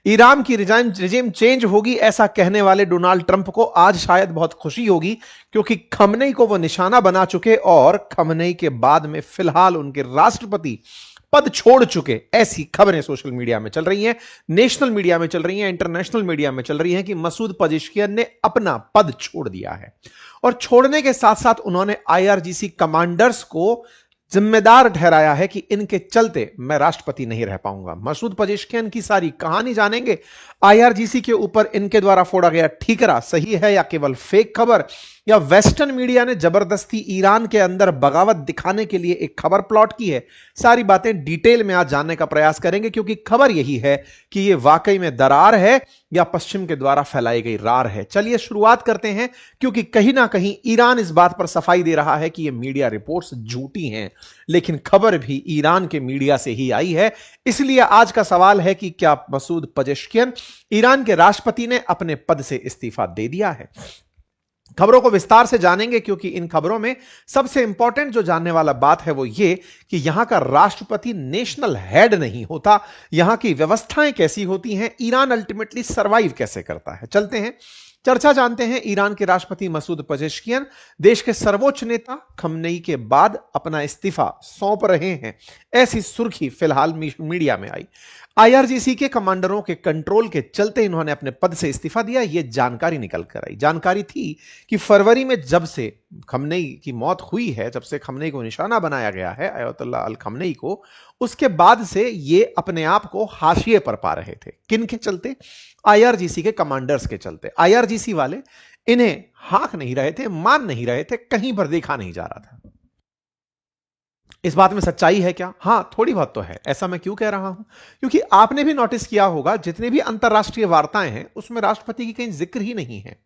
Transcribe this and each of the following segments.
Iran की regime change होगी ऐसा कहने वाले डोनाल्ड ट्रंप को आज शायद बहुत खुशी होगी, क्योंकि खमनेई को वो निशाना बना चुके और खमनेई के बाद में फिलहाल उनके राष्ट्रपति पद छोड़ चुके, ऐसी खबरें सोशल मीडिया में चल रही हैं, नेशनल मीडिया में चल रही हैं, इंटरनेशनल मीडिया में चल रही हैं कि मसूद पेजेश्कियान ने अपना पद छोड़ दिया है। और छोड़ने के साथ साथ उन्होंने आईआरजीसी कमांडर्स को जिम्मेदार ठहराया है कि इनके चलते मैं राष्ट्रपति नहीं रह पाऊंगा। मसूद पेजेश्कियान की सारी कहानी जानेंगे। आईआरजीसी के ऊपर इनके द्वारा फोड़ा गया ठीकरा सही है या केवल फेक खबर, या वेस्टर्न मीडिया ने जबरदस्ती ईरान के अंदर बगावत दिखाने के लिए एक खबर प्लॉट की है। सारी बातें डिटेल में आज जानने का प्रयास करेंगे, क्योंकि खबर यही है कि यह वाकई में दरार है या पश्चिम के द्वारा फैलाई गई रार है। चलिए शुरुआत करते हैं, क्योंकि कहीं ना कहीं ईरान इस बात पर सफाई दे रहा है कि यह मीडिया रिपोर्ट्स झूठी हैं, लेकिन खबर भी ईरान के मीडिया से ही आई है। इसलिए आज का सवाल है कि क्या मसूद पेजेश्कियान, ईरान के राष्ट्रपति ने अपने पद से इस्तीफा दे दिया है। खबरों को विस्तार से जानेंगे, क्योंकि इन खबरों में सबसे इंपॉर्टेंट जो जानने वाला बात है वो ये कि यहां का राष्ट्रपति नेशनल हेड नहीं होता, यहां की व्यवस्थाएं कैसी होती हैं, ईरान अल्टीमेटली सरवाइव कैसे करता है। चलते हैं चर्चा जानते हैं। ईरान के राष्ट्रपति मसूद पेजेश्कियान देश के सर्वोच्च नेता खमनेई के बाद अपना इस्तीफा सौंप रहे हैं, ऐसी सुर्खी फिलहाल मीडिया में आई। आईआरजीसी के कमांडरों के कंट्रोल के चलते इन्होंने अपने पद से इस्तीफा दिया, यह जानकारी निकल कर आई। जानकारी थी कि फरवरी में जब से खमनेई की मौत हुई है, जब से खमनेई को निशाना बनाया गया है, अयतुल्लाह अल खमनेई को, उसके बाद से ये अपने आप को हाशिए पर पा रहे थे। किन के चलते? आईआरजीसी के कमांडर्स के चलते। आईआरजीसी वाले इन्हें हाँक नहीं रहे थे, मान नहीं रहे थे, कहीं पर देखा नहीं जा रहा था। इस बात में सच्चाई है क्या? हां, थोड़ी बहुत तो है। ऐसा मैं क्यों कह रहा हूं? क्योंकि आपने भी नोटिस किया होगा जितने भी अंतरराष्ट्रीय वार्ताएं हैं उसमें राष्ट्रपति की कहीं जिक्र ही नहीं है।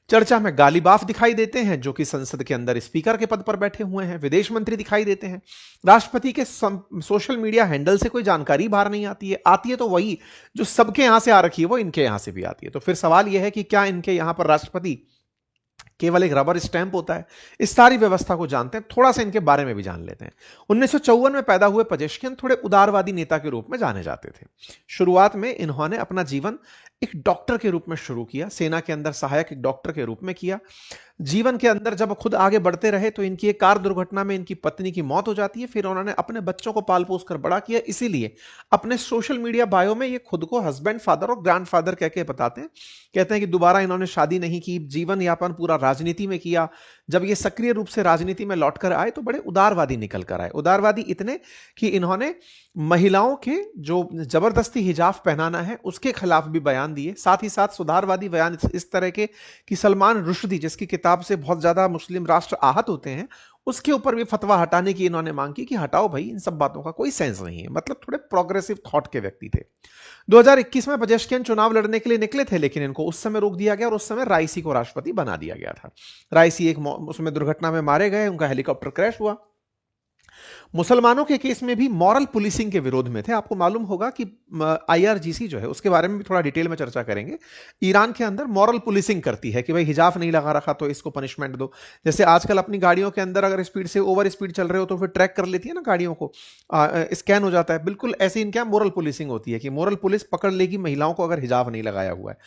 चर्चा में गालिबाफ दिखाई देते हैं जो कि संसद के अंदर स्पीकर के पद पर बैठे हुए हैं, विदेश मंत्री दिखाई देते हैं। राष्ट्रपति के सोशल मीडिया हैंडल से कोई जानकारी बाहर नहीं आती है, आती है तो वही जो सबके यहां से आ रखी है वो इनके यहां से भी आती है। तो फिर सवाल यह है कि क्या इनके यहां पर राष्ट्रपति केवल एक रबर स्टैंप होता है? इस सारी व्यवस्था को जानते हैं, थोड़ा सा इनके बारे में भी जान लेते हैं। 1954 में पैदा हुए पेजेश्कियान थोड़े उदारवादी नेता के रूप में जाने जाते थे। शुरुआत में इन्होंने अपना जीवन एक डॉक्टर के रूप में शुरू किया, सेना के अंदर सहायक एक डॉक्टर के रूप में किया। जीवन के अंदर जब खुद आगे बढ़ते रहे तो इनकी एक कार दुर्घटना में इनकी पत्नी की मौत हो जाती है। फिर उन्होंने अपने बच्चों को पाल पोस कर बड़ा किया, इसीलिए अपने सोशल मीडिया बायो में ये खुद को हस्बैंड, फादर और ग्रैंडफादर कह के बताते हैं। कहते हैं कि दोबारा इन्होंने शादी नहीं की, जीवन यापन पूरा राजनीति में किया। जब ये सक्रिय रूप से राजनीति में लौटकर आए तो बड़े उदारवादी निकल कर आए। उदारवादी इतने कि इन्होंने महिलाओं के जो जबरदस्ती हिजाब पहनाना है उसके खिलाफ भी बयान दिए। साथ ही साथ सुधारवादी बयान इस तरह के कि सलमान रुश्दी, जिसकी किताब से बहुत ज्यादा मुस्लिम राष्ट्र आहत होते हैं, उसके ऊपर भी फतवा हटाने की इन्होंने मांग की कि हटाओ भाई, इन सब बातों का कोई सेंस नहीं है। मतलब थोड़े प्रोग्रेसिव थॉट के व्यक्ति थे। 2021 में पेजेश्कियान चुनाव लड़ने के लिए निकले थे, लेकिन इनको उस समय रोक दिया गया और उस समय राइसी को राष्ट्रपति बना दिया गया था। राइसी एक उसमें दुर्घटना में मारे गए, उनका हेलीकॉप्टर क्रैश हुआ। मुसलमानों के केस में भी मॉरल पुलिसिंग के विरोध में थे। आपको मालूम होगा कि आईआरजीसी जो है उसके बारे में भी थोड़ा डिटेल में चर्चा करेंगे। ईरान के अंदर मॉरल पुलिसिंग करती है कि भाई हिजाब नहीं लगा रखा तो इसको पनिशमेंट दो। जैसे आजकल अपनी गाड़ियों के अंदर अगर स्पीड से ओवर स्पीड चल रहे हो तो फिर ट्रैक कर लेती है ना गाड़ियों को, स्कैन हो जाता है। बिल्कुल ऐसे इनके यहाँ मोरल पुलिसिंग होती है कि मोरल पुलिस पकड़ लेगी महिलाओं को अगर हिजाब नहीं लगाया हुआ है।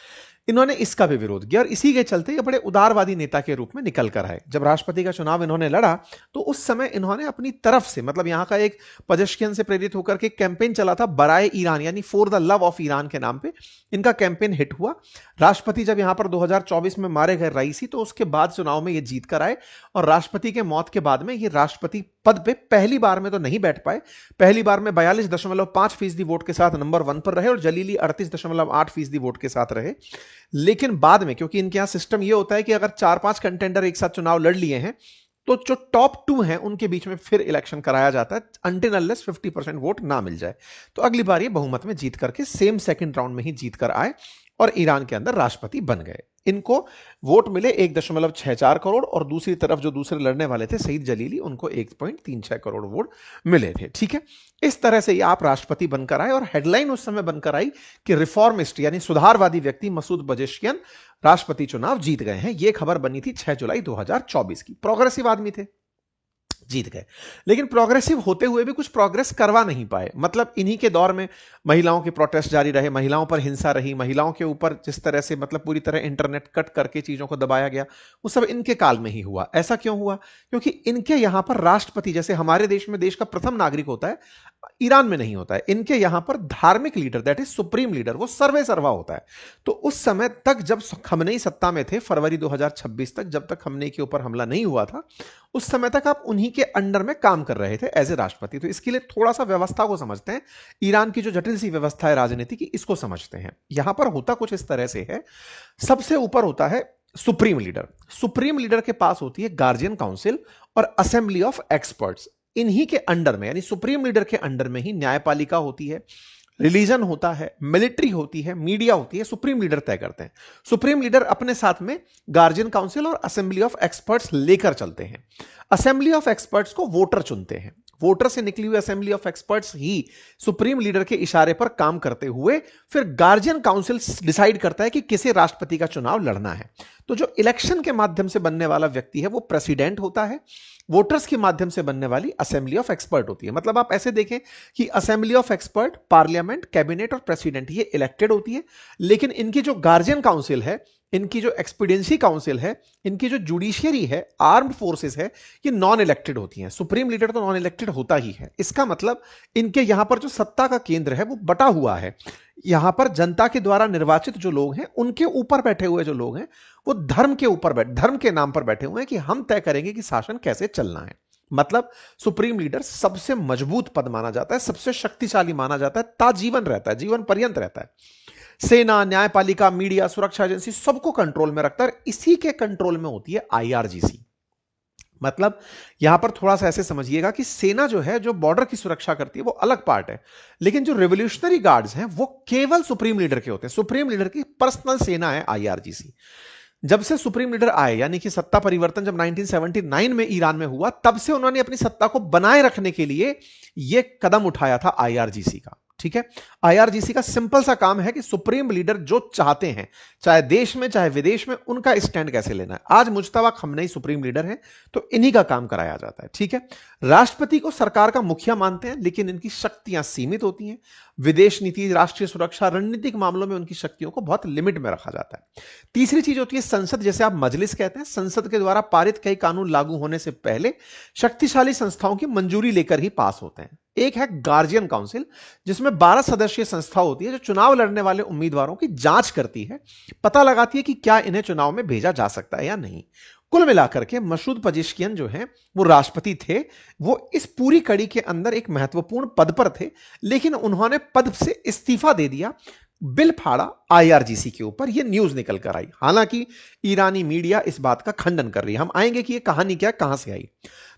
इन्होंने इसका भी विरोध किया और इसी के चलते ये बड़े उदारवादी नेता के रूप में निकल कर आए। जब राष्ट्रपति का चुनाव इन्होंने लड़ा तो उस समय इन्होंने अपनी तरफ से, मतलब यहां का एक पेजेश्कियान से प्रेरित होकर के कैंपेन चला था, बराए ईरान यानी for the love of Iran के नाम पे इनका कैंपेन हिट हुआ। राष्ट्रपति जब यहां पर 2024 में मारे गए राइसी, तो उसके बाद चुनाव में ये जीत कर आए और राष्ट्रपति के मौत के बाद में ये राष्ट्रपति पद पे पहली बार में तो नहीं बैठ पाए। पहली बार में 42.5% वोट के साथ नंबर 1 पर रहे और जलीली 38.8% वोट के साथ रहे। लेकिन बाद में, क्योंकि इनके यहां सिस्टम यह होता है कि अगर 4-5 कंटेंडर एक साथ चुनाव लड़ लिए हैं तो जो टॉप 2 हैं उनके बीच में फिर इलेक्शन कराया जाता है, अनटिल अनलेस 50% वोट ना मिल जाए। तो अगली बार ये बहुमत में जीत करके सेम सेकंड राउंड में ही जीत कर आए और ईरान के अंदर राष्ट्रपति बन गए। इनको वोट मिले 1.64 करोड़ और दूसरी तरफ जो दूसरे लड़ने वाले थे सईद जलीली, उनको 1.36 करोड़ वोट मिले थे। ठीक है, इस तरह से आप राष्ट्रपति बनकर आए और हेडलाइन उस समय बनकर आई कि रिफॉर्मिस्ट यानी सुधारवादी व्यक्ति मसूद पेजेश्कियान राष्ट्रपति चुनाव जीत गए हैं। यह खबर बनी थी 6 जुलाई 2024 की। प्रोग्रेसिव आदमी थे, जीत गए। लेकिन प्रोग्रेसिव होते हुए भी कुछ प्रोग्रेस करवा नहीं पाए। मतलब इन्हीं के दौर में महिलाओं के प्रोटेस्ट जारी रहे, महिलाओं पर हिंसा रही, महिलाओं के ऊपर जिस तरह से मतलब पूरी तरह इंटरनेट कट करके चीजों को दबाया गया, वो सब इनके काल में ही हुआ। ऐसा क्यों हुआ? क्योंकि इनके यहां पर राष्ट्रपति, जैसे हमारे देश में देश का प्रथम नागरिक होता है, ईरान में नहीं होता है। इनके यहां पर धार्मिक leader, that is supreme leader, वो सर्वे सर्वा होता है। तो उस समय तक जब खमनेई सत्ता में थे, फरवरी 2026 तक, जब तक खमनेई के ऊपर हमला नहीं हुआ था, उस समय तक आप उन्हीं के अंडर में काम कर रहे थे एज ए राष्ट्रपति। तो इसके लिए थोड़ा सा व्यवस्था को समझते हैं, ईरान की जो जटिल सी व्यवस्था है राजनीति की, इसको समझते हैं। यहां पर होता कुछ इस तरह से है, सबसे ऊपर होता है सुप्रीम लीडर। सुप्रीम लीडर के पास होती है गार्जियन काउंसिल और असेंबली ऑफ एक्सपर्ट्स। इन्हीं के अंडर में, यानी सुप्रीम लीडर के अंडर में ही न्यायपालिका होती है, रिलीजन होता है, मिलिट्री होती है, मीडिया होती है। सुप्रीम लीडर तय करते हैं। सुप्रीम लीडर अपने साथ में गार्जियन काउंसिल और असेंबली ऑफ एक्सपर्ट्स लेकर चलते हैं। असेंबली ऑफ एक्सपर्ट्स को वोटर चुनते हैं। वोटर से निकली हुई assembly of experts he supreme leader के इशारे पर काम करते हुए फिर गार्जियन काउंसिल डिसाइड करता है कि किसे राष्ट्रपति का चुनाव लड़ना है। तो जो इलेक्शन के माध्यम से बनने वाला व्यक्ति है वो प्रेसिडेंट होता है, वोटर्स के माध्यम से बनने वाली असेंबली ऑफ एक्सपर्ट होती है। मतलब आप ऐसे देखें कि assembly of expert, parliament, cabinet और प्रेसिडेंट ये इलेक्टेड होती है, लेकिन इनकी जो गार्जियन काउंसिल है, इनकी जो एक्सपीडियंसी काउंसिल है, इनकी जो जुडिशियरी है, आर्म्ड फोर्सेस है, ये नॉन इलेक्टेड होती हैं। सुप्रीम लीडर तो नॉन इलेक्टेड होता ही है। इसका मतलब इनके यहां पर जो सत्ता का केंद्र है वो बटा हुआ है। यहां पर जनता के द्वारा निर्वाचित जो लोग हैं, उनके ऊपर बैठे हुए जो लोग हैं, वो धर्म के ऊपर धर्म के नाम पर बैठे हुए हैं कि हम तय करेंगे कि शासन कैसे चलना है। मतलब सुप्रीम लीडर सबसे मजबूत पद माना जाता है, सबसे शक्तिशाली माना जाता है, ताजीवन रहता है, जीवन पर्यंत रहता है। सेना, न्यायपालिका, मीडिया, सुरक्षा एजेंसी सबको कंट्रोल में रखता है। इसी के कंट्रोल में होती है आईआरजीसी। मतलब यहां पर थोड़ा सा ऐसे समझिएगा कि सेना जो है, जो बॉर्डर की सुरक्षा करती है, वो अलग पार्ट है, लेकिन जो रिवोल्यूशनरी गार्ड्स हैं वो केवल सुप्रीम लीडर के होते हैं। सुप्रीम लीडर की पर्सनल सेना है आईआरजीसी। जब से सुप्रीम लीडर आए, यानी कि सत्ता परिवर्तन जब 1979 में ईरान में हुआ, तब से उन्होंने अपनी सत्ता को बनाए रखने के लिए यह कदम उठाया था आईआरजीसी का। ठीक है, आईआरजीसी का सिंपल सा काम है कि सुप्रीम लीडर जो चाहते हैं, चाहे देश में चाहे विदेश में, उनका स्टैंड कैसे लेना है। आज मुज्तबा खमनेई सुप्रीम लीडर है, तो इन्हीं का काम कराया जाता है। ठीक है, राष्ट्रपति को सरकार का मुखिया मानते हैं, लेकिन इनकी शक्तियां सीमित होती हैं। विदेश नीति, राष्ट्रीय सुरक्षा, रणनीतिक मामलों में उनकी शक्तियों को बहुत लिमिट में रखा जाता है। तीसरी चीज होती है संसद, जैसे आप मजलिस कहते हैं। संसद के द्वारा पारित कई कानून लागू होने से पहले शक्तिशाली संस्थाओं की मंजूरी लेकर ही पास होते हैं। एक है गार्जियन काउंसिल, जिसमें 12 सदस्यीय संस्था होती है, जो चुनाव लड़ने वाले उम्मीदवारों की जांच करती है, पता लगाती है कि क्या इन्हें चुनाव में भेजा जा सकता है या नहीं। कुल मिलाकर के मसूद पजेश्कियन जो हैं, वो राष्ट्रपति थे। वो इस पूरी कड़ी के अंदर एक महत्वपूर्ण पद पर थे, लेकिन उन्होंने पद से इस्तीफा दे दिया, बिल फाड़ा आईआरजीसी के ऊपर। यह न्यूज निकल कर आई। हालांकि ईरानी मीडिया इस बात का खंडन कर रही है। हम आएंगे कि यह कहानी क्या, कहां से आई।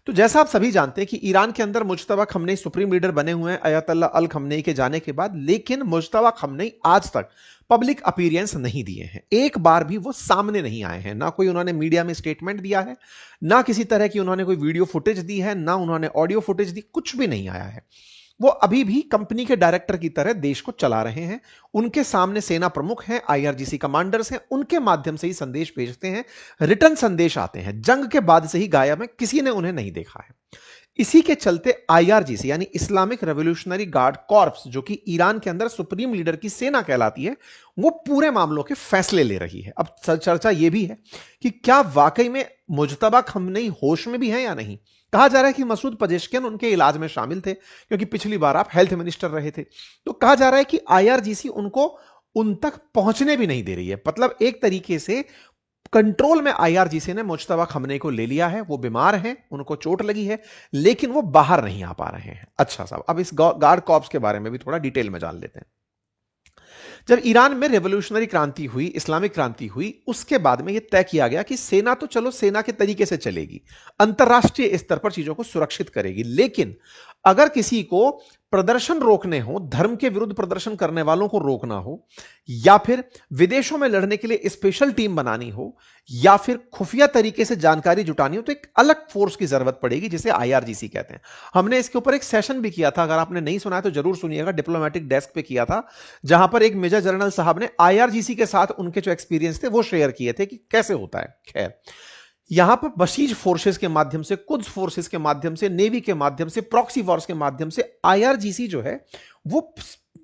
तो जैसा आप सभी जानते हैं कि ईरान के अंदर मुज्तबा खमनेई सुप्रीम लीडर बने हुए हैं अयतुल्लाह अल खमनेई के जाने के बाद, लेकिन मुज्तबा खमनेई आज तक पब्लिक अपीयरेंस नहीं दिए हैं। एक बार भी वो सामने नहीं आए हैं। ना कोई उन्होंने मीडिया में स्टेटमेंट दिया है, ना किसी तरह की उन्होंने कोई वीडियो फुटेज दी है, ना उन्होंने ऑडियो फुटेज दी, कुछ भी नहीं आया है। वो अभी भी कंपनी के डायरेक्टर की तरह देश को चला रहे हैं। उनके सामने सेना प्रमुख हैं, आईआरजीसी कमांडर्स हैं, उनके माध्यम से ही संदेश भेजते हैं, रिटर्न संदेश आते हैं। जंग के बाद से ही गायब है, किसी ने उन्हें नहीं देखा है। इसी के चलते आईआरजीसी यानी इस्लामिक रेवोल्यूशनरी गार्ड कॉर्प्स, जो कि ईरान के अंदर सुप्रीम लीडर की सेना कहलाती है, वो पूरे मामलों के फैसले ले रही है। अब चर्चा यह भी है कि क्या वाकई में मुज्तबा खमनेई होश में भी है या नहीं। कहा जा रहा है कि मसूद पजेश्कियन उनके इलाज में शामिल थे, क्योंकि पिछली बार आप हेल्थ मिनिस्टर रहे थे। तो कहा जा रहा है कि आईआरजीसी उनको उन तक पहुंचने भी नहीं दे रही है। मतलब एक तरीके से कंट्रोल में आईआरजीसी ने मुज्तबा खमनेई को ले लिया है। वो बीमार हैं, उनको चोट लगी है, लेकिन वो बाहर नहीं आ पा रहे हैं। अच्छा साहब, अब इस गार्ड कॉर्प्स के बारे में भी थोड़ा डिटेल में जान लेते हैं। जब ईरान में रेवोल्यूशनरी क्रांति हुई, इस्लामिक क्रांति हुई, उसके बाद में यह तय किया गया कि सेना तो चलो सेना के तरीके से चलेगी, अंतरराष्ट्रीय स्तर पर चीजों को सुरक्षित करेगी, लेकिन अगर किसी को प्रदर्शन रोकने हो, धर्म के विरुद्ध प्रदर्शन करने वालों को रोकना हो, या फिर विदेशों में लड़ने के लिए स्पेशल टीम बनानी हो, या फिर खुफिया तरीके से जानकारी जुटानी हो, तो एक अलग फोर्स की जरूरत पड़ेगी, जिसे आईआरजीसी कहते हैं। हमने इसके ऊपर एक सेशन भी किया था, अगर आपने नहीं सुना है तो जरूर सुनिएगा, डिप्लोमेटिक डेस्क पे किया था, जहां पर एक मेजर जनरल साहब ने आईआरजीसी के साथ उनके जो एक्सपीरियंस थे वो शेयर किए थे कि कैसे होता है। खैर, यहां पर बशीज फोर्सेस के माध्यम से, कुद्स फोर्सेस के माध्यम से, नेवी के माध्यम से, प्रॉक्सी वॉर्स के माध्यम से आईआरजीसी जो है वो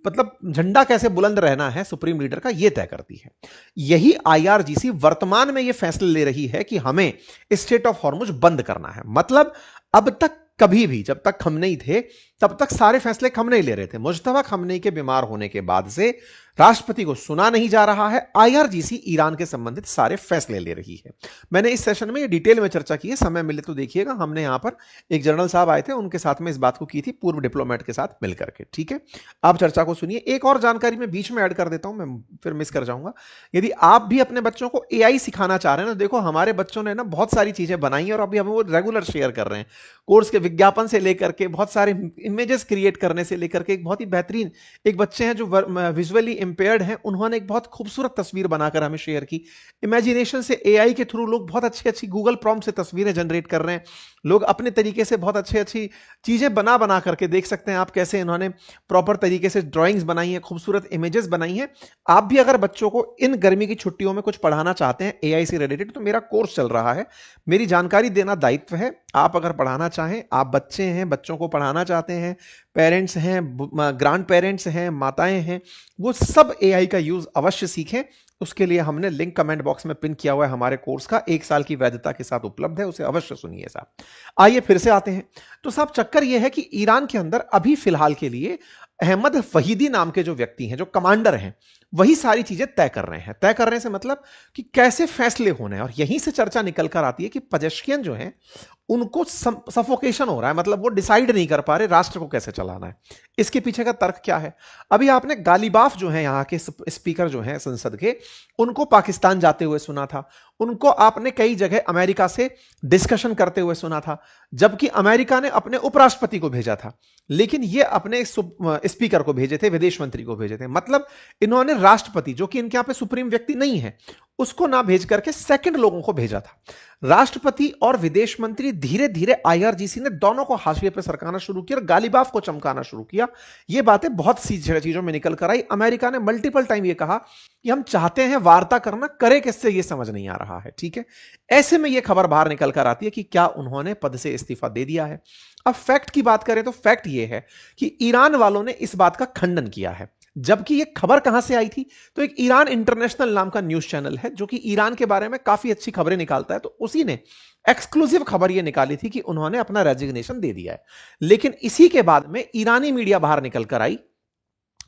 मतलब झंडा कैसे बुलंद रहना है सुप्रीम लीडर का, यह तय करती है। यही आईआरजीसी वर्तमान में यह फैसले ले रही है कि हमें स्ट्रेट ऑफ हॉर्मुज बंद करना है। मतलब अब तक कभी भी, जब तक खमनेई थे तब तक सारे फैसले खमनेई ले रहे थे। मुज्तबा खमनेई के बीमार होने के बाद से राष्ट्रपति को सुना नहीं जा रहा है, आईआरजीसी ईरान के संबंधित सारे फैसले ले रही है। मैंने इस सेशन में ये डिटेल में चर्चा की है, समय मिले तो देखिएगा। हमने यहां पर एक जनरल साहब आए थे, उनके साथ में इस बात को की थी, पूर्व डिप्लोमेट के साथ मिलकर के। ठीक है, आप चर्चा को सुनिए। एक और जानकारी मैं बीच में ऐड कर देता हूं, मैं फिर मिस कर जाऊंगा। यदि आप भी अपने बच्चों को एआई सिखाना चाह रहे हैं ना, देखो हमारे बच्चों ने ना बहुत सारी चीजें बनाई और अभी हम वो रेगुलर शेयर कर रहे हैं। कोर्स के विज्ञापन से लेकर के बहुत सारे इमेजेस क्रिएट करने से लेकर के, एक बहुत ही बेहतरीन एक बच्चे हैं जो विजुअली इंपेयर्ड हैं, उन्होंने एक बहुत खूबसूरत तस्वीर बनाकर हमें शेयर की। इमेजिनेशन से एआई के थ्रू लोग बहुत अच्छी अच्छी गूगल प्रॉम्प्ट से तस्वीरें जनरेट कर रहे हैं। लोग अपने तरीके से बहुत अच्छी अच्छी चीजें बना करके देख सकते हैं आप कैसे इन्होंने प्रॉपर तरीके से ड्राइंग्स बनाई हैं, खूबसूरत इमेजेस बनाई हैं। आप भी अगर बच्चों को इन गर्मी की छुट्टियों में कुछ पढ़ाना चाहते हैं एआई से रिलेटेड, तो मेरा कोर्स चल रहा है, मेरी जानकारी देना दायित्व है। आप अगर पढ़ाना चाहें, आप बच्चे हैं, बच्चों को पढ़ाना चाहते हैं, पेरेंट्स हैं, ग्रैंड पेरेंट्स हैं, माताएं हैं, वो सब एआई का यूज अवश्य सीखें। उसके लिए हमने लिंक कमेंट बॉक्स में पिन किया हुआ है, हमारे कोर्स का 1 साल की वैधता के साथ उपलब्ध है, उसे अवश्य सुनिए साहब। आइए फिर से आते हैं। तो साहब चक्कर यह है कि ईरान के अंदर अभी फिलहाल के लिए अहमद फहीदी नाम के जो व्यक्ति हैं, जो कमांडर हैं, वही सारी चीजें तय कर रहे हैं। तय करने से मतलब कि कैसे फैसले होने हैं, और यहीं से चर्चा निकल कर आती है कि पजेश्कियन जो हैं उनको सफोकेशन हो रहा है, मतलब वो डिसाइड नहीं कर पा रहे राष्ट्र को कैसे चलाना है। इसके पीछे का तर्क क्या है? अभी आपने गालिबाफ जो है यहाँ के स्पीकर जो हैं संसद के, उनको पाकिस्तान जाते हुए सुना था, उनको आपने कई जगह अमेरिका से डिस्कशन करते हुए सुना था, जबकि अमेरिका ने अपने उपराष्ट्रपति को भेजा था, लेकिन ये अपने स्पीकर को भेजे थे, विदेश मंत्री को भेजे थे। मतलब इन्होंने राष्ट्रपति, जो कि इनके यहां पे सुप्रीम व्यक्ति नहीं है, उसको ना भेज करके सेकंड लोगों को भेजा था। राष्ट्रपति और विदेश मंत्री धीरे धीरे आईआरजीसी ने दोनों को हाशिए पे सरकाना शुरू किया और गालिबाफ को चमकाना शुरू किया। ये बातें बहुत सी चीजों में निकल कर आई। अमेरिका ने मल्टीपल टाइम ये कहा कि हम चाहते हैं वार्ता करना, करे किससे ये समझ नहीं आ रहा है। ठीक है, ऐसे में ये खबर बाहर निकल कर आती है कि क्या उन्होंने पद से इस्तीफा दे दिया है। अब फैक्ट की बात करें तो फैक्ट ये है कि ईरान वालों ने इस बात का खंडन किया है। जबकि ये खबर कहां से आई थी? तो एक ईरान इंटरनेशनल नाम का न्यूज चैनल है जो कि ईरान के बारे में काफी अच्छी खबरें निकालता है, तो उसी ने एक्सक्लूसिव खबर ये निकाली थी कि उन्होंने अपना रेजिग्नेशन दे दिया है। लेकिन इसी के बाद में ईरानी मीडिया बाहर निकल कर आई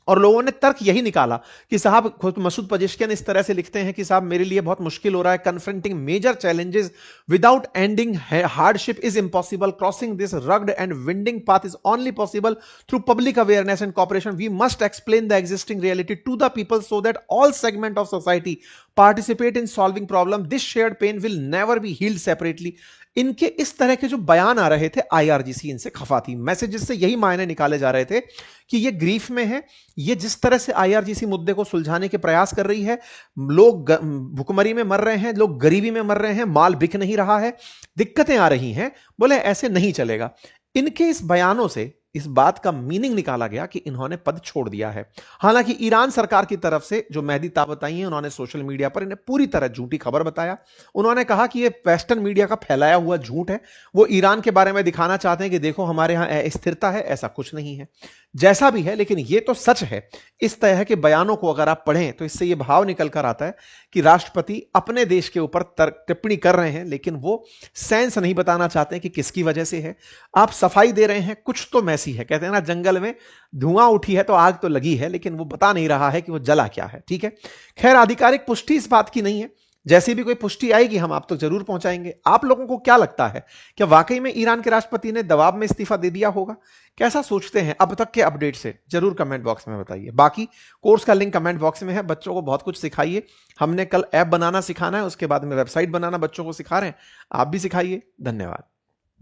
और लोगों ने तर्क यही निकाला कि साहब, खुद मसूद पजेश्कियन इस तरह से लिखते हैं कि साहब मेरे लिए बहुत मुश्किल हो रहा है, confronting major challenges without ending hardship is impossible, crossing this rugged and winding path is only possible through public awareness and cooperation, we must explain the existing reality to the people so that all segment of society participate in solving problem, this shared pain will never be healed separately. इनके इस तरह के जो बयान आ रहे थे, IRGC इनसे खफा थी। मैसेजेस से यही मायने निकाले जा रहे थे कि ये ग्रीफ में है, ये जिस तरह से आईआरजीसी मुद्दे को सुलझाने के प्रयास कर रही है, लोग भुखमरी में मर रहे हैं, लोग गरीबी में मर रहे हैं, माल बिक नहीं रहा है, दिक्कतें आ रही हैं, बोले ऐसे नहीं चलेगा। इनके इस बयानों से इस बात का मीनिंग निकाला गया कि इन्होंने पद छोड़ दिया है। हालांकि ईरान सरकार की तरफ से जो मेहदी ताबताई हैं, उन्होंने सोशल मीडिया पर इन्हें पूरी तरह झूठी खबर बताया। उन्होंने कहा कि यह वेस्टर्न मीडिया का फैलाया हुआ झूठ है, वो ईरान के बारे में दिखाना चाहते हैं कि देखो हमारे यहां स्थिरता है, ऐसा कुछ नहीं है। जैसा भी है, लेकिन यह तो सच है। इस तरह के बयानों को अगर आप पढ़ें तो इससे यह भाव निकल कर आता है कि राष्ट्रपति अपने देश के ऊपर टिप्पणी कर रहे हैं, लेकिन वो सेंस नहीं बताना चाहते हैं कि किसकी वजह से है। आप सफाई दे रहे हैं, कुछ तो मैसी है, कहते हैं ना जंगल में धुआं उठी है तो आग तो लगी है, लेकिन वो बता नहीं रहा है कि वो जला क्या है। ठीक है, खैर आधिकारिक पुष्टि इस बात की नहीं है, जैसी भी कोई पुष्टि आएगी हम आप तक जरूर पहुंचाएंगे। आप लोगों को क्या लगता है, क्या वाकई में ईरान के राष्ट्रपति ने दबाव में इस्तीफा दे दिया होगा? कैसा सोचते हैं अब तक के अपडेट से जरूर कमेंट बॉक्स में बताइए। बाकी कोर्स का लिंक कमेंट बॉक्स में है। बच्चों को बहुत कुछ सिखाइए। हमने कल ऐप बनाना सिखाना है, उसके बाद में वेबसाइट बनाना बच्चों को सिखा रहे हैं, आप भी सिखाइए। धन्यवाद।